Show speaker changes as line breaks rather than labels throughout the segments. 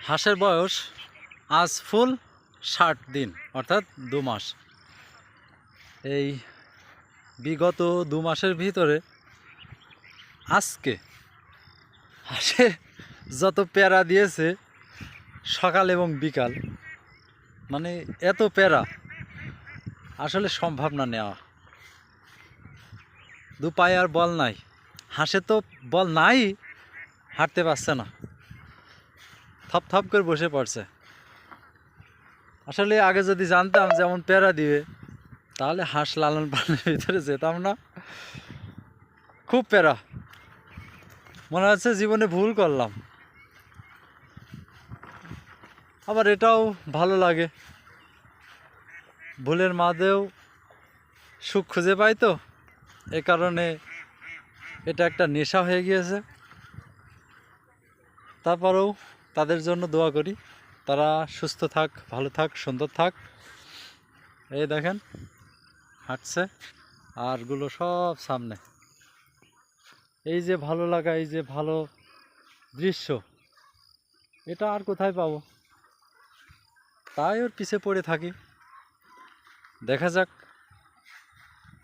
হাঁসের বয়স আজ ফুল 60 দিন, অর্থাৎ 2 মাস। এই বিগত 2 মাসের ভিতরে আজকে হাঁসে যত প্যারা দিয়েছে সকাল এবং বিকাল, মানে এত প্যারা আসলে সম্ভব না নেওয়া। 2 পায়ে আর বল নাই, হাঁসে তো বল নাই, হাঁটতে পারছে না, থপ থপ করে বসে পড়ছে। আসলে আগে যদি জানতাম যেমন প্যারা দিবে তাহলে হাঁস লালন পালনের ভিতরে যেতাম না। খুব প্যারা, মনে হচ্ছে জীবনে ভুল করলাম। আবার এটাও ভালো লাগে, ভুলের মাঝেও সুখ খুঁজে পাই, তো এ কারণে এটা একটা নেশা হয়ে গিয়েছে। তারপরেও তাদের জন্য দোয়া করি, তারা সুস্থ থাক, ভালো থাক, সুন্দর থাক। এই দেখেন হাঁটছে, আরগুলো সব সামনে। এই যে ভালো লাগা, এই যে ভালো দৃশ্য, এটা আর কোথায় পাবো? তাই ওর পিছে পড়ে থাকি। দেখা যাক,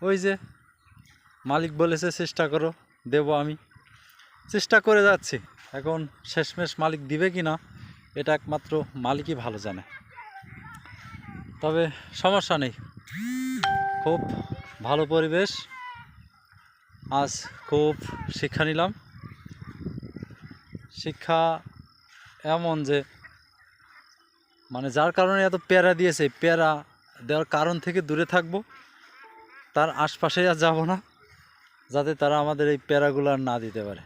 ওই যে মালিক বলেছে চেষ্টা করো, দেব আমি, চেষ্টা করে যাচ্ছি। এখন শেষমেশ মালিক দিবে কি না এটা একমাত্র মালিকই ভালো জানে। তবে সমস্যা নেই, খুব ভালো পরিবেশ। আজ খুব শিক্ষা নিলাম। শিক্ষা এমন যে, মানে যার কারণে এত প্যারা দিয়েছে, প্যারা দেওয়ার কারণ থেকে দূরে থাকবো, তার আশপাশে আর যাব না, যাতে তারা আমাদের এই প্যারাগুলো আর না দিতে পারে।